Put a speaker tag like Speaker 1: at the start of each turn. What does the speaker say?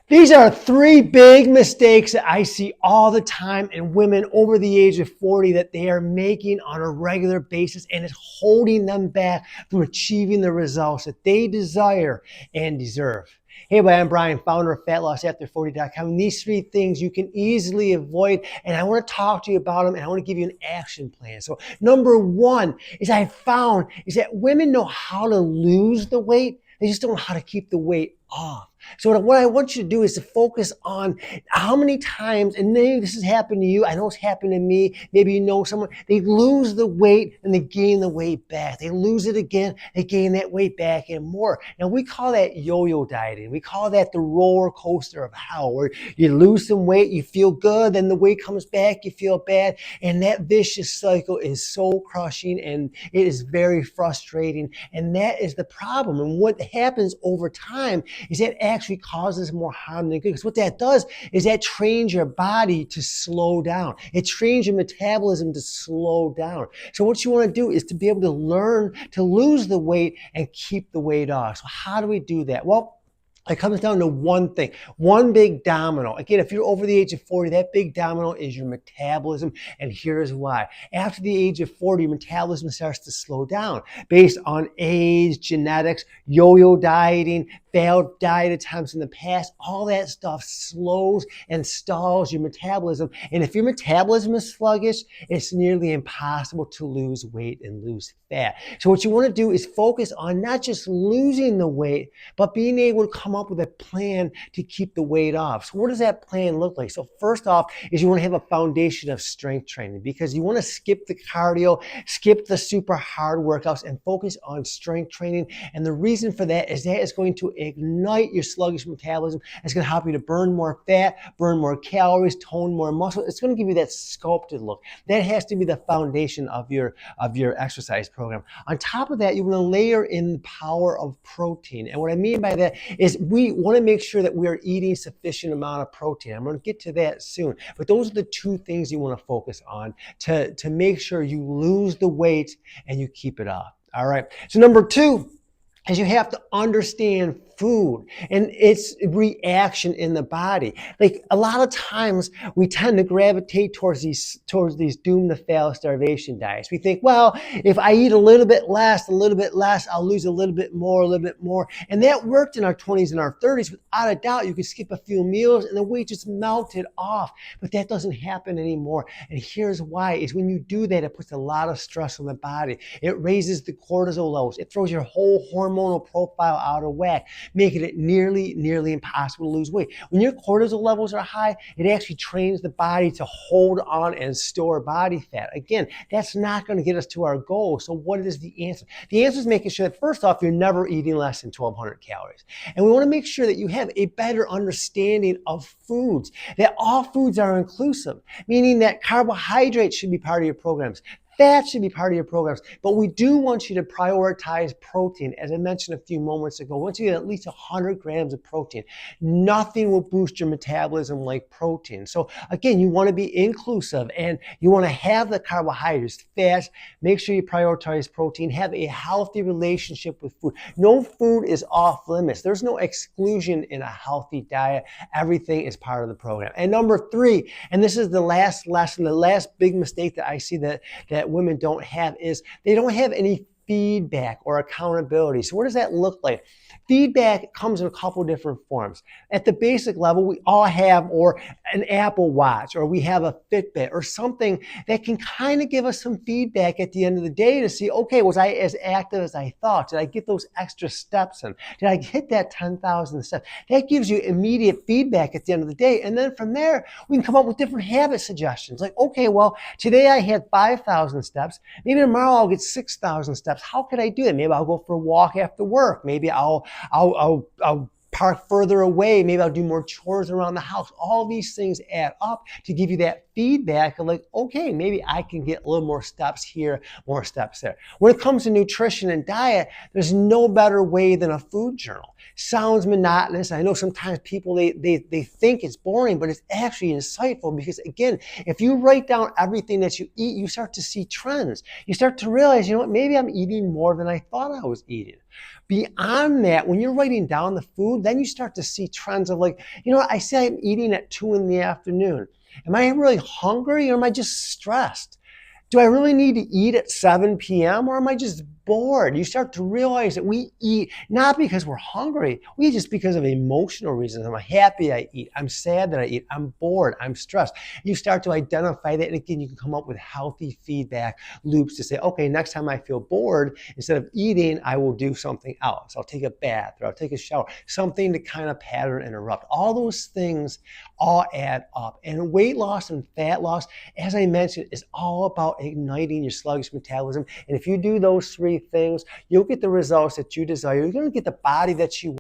Speaker 1: These are three big mistakes that I see all the time in women over the age of 40 that they are making on a regular basis, and it's holding them back from achieving the results that they desire and deserve. Hey, everybody, I'm Brian, founder of FatLossAfter40.com. And these three things you can easily avoid, and I want to talk to you about them, and I want to give you an action plan. So number one is I found is that women know how to lose the weight. They just don't know how to keep the weight off. So what I want you to do is to focus on how many times, and maybe this has happened to you, I know it's happened to me, maybe you know someone, they lose the weight and they gain the weight back. They lose it again, they gain that weight back and more. Now we call that yo-yo dieting. We call that the roller coaster of hell, where you lose some weight, you feel good, then the weight comes back, you feel bad, and that vicious cycle is so crushing and it is very frustrating, and that is the problem. And what happens over time is that actually causes more harm than good. Because what that does is that trains your body to slow down. It trains your metabolism to slow down. So what you want to do is to be able to learn to lose the weight and keep the weight off. So how do we do that? Well, it comes down to one thing, one big domino. Again, if you're over the age of 40, that big domino is your metabolism, and here's why. After the age of 40, your metabolism starts to slow down based on age, genetics, yo-yo dieting, failed diet attempts in the past. All that stuff slows and stalls your metabolism. And if your metabolism is sluggish, it's nearly impossible to lose weight and lose fat. So what you want to do is focus on not just losing the weight, but being able to come up with a plan to keep the weight off. So what does that plan look like? So first off is you want to have a foundation of strength training, because you want to skip the cardio, skip the super hard workouts, and focus on strength training. And the reason for that is going to ignite your sluggish metabolism. It's going to help you to burn more fat, burn more calories, tone more muscle. It's going to give you that sculpted look. That has to be the foundation of your exercise program. On top of that, you want to layer in the power of protein. And what I mean by that is we want to make sure that we are eating sufficient amount of protein. I'm going to get to that soon. But those are the two things you want to focus on to make sure you lose the weight and you keep it off. All right. So number two is you have to understand food and its reaction in the body. Like a lot of times we tend to gravitate towards these doomed to fail starvation diets. We think, well, if I eat a little bit less, I'll lose a little bit more. And that worked in our 20s and our 30s. Without a doubt, you could skip a few meals and the weight just melted off. But that doesn't happen anymore. And here's why, is when you do that, it puts a lot of stress on the body. It raises the cortisol levels. It throws your whole hormonal profile out of whack, making it nearly impossible to lose weight. When your cortisol levels are high, it actually trains the body to hold on and store body fat. Again, that's not going to get us to our goal. So what is the answer? The answer is making sure that first off, you're never eating less than 1,200 calories. And we want to make sure that you have a better understanding of foods, that all foods are inclusive, meaning that carbohydrates should be part of your programs. That should be part of your programs. But we do want you to prioritize protein. As I mentioned a few moments ago, once you get at least 100 grams of protein, nothing will boost your metabolism like protein. So again, you want to be inclusive and you want to have the carbohydrates, fats. Make sure you prioritize protein. Have a healthy relationship with food. No food is off limits. There's no exclusion in a healthy diet. Everything is part of the program. And number three, and this is the last lesson, the last big mistake that I see that women don't have, is they don't have any feedback or accountability. So what does that look like? Feedback comes in a couple different forms. At the basic level, we all have or an Apple Watch, or we have a Fitbit, or something that can kind of give us some feedback at the end of the day to see, okay, was I as active as I thought? Did I get those extra steps in? Did I hit that 10,000 steps? That gives you immediate feedback at the end of the day. And then from there, we can come up with different habit suggestions. Like, okay, well, today I had 5,000 steps. Maybe tomorrow I'll get 6,000 steps. How could I do it? Maybe I'll go for a walk after work. Maybe I'll park further away. Maybe I'll do more chores around the house. All these things add up to give you that feedback of like, okay, maybe I can get a little more steps here, more steps there. When it comes to nutrition and diet, there's no better way than a food journal. Sounds monotonous. I know sometimes people, they think it's boring, but it's actually insightful, because again, if you write down everything that you eat, you start to see trends. You start to realize, you know what, maybe I'm eating more than I thought I was eating. Beyond that, when you're writing down the food, then you start to see trends of like, I say I'm eating at 2 in the afternoon. Am I really hungry or am I just stressed? Do I really need to eat at 7 p.m. or am I just bored? You start to realize that we eat not because we're hungry, we eat just because of emotional reasons. I'm happy I eat, I'm sad that I eat, I'm bored, I'm stressed. You start to identify that, and again, you can come up with healthy feedback loops to say, okay, next time I feel bored, instead of eating, I will do something else. I'll take a bath or I'll take a shower, something to kind of pattern interrupt. All those things all add up. And weight loss and fat loss, as I mentioned, is all about igniting your sluggish metabolism. And if you do those three things, you'll get the results that you desire. You're going to get the body that you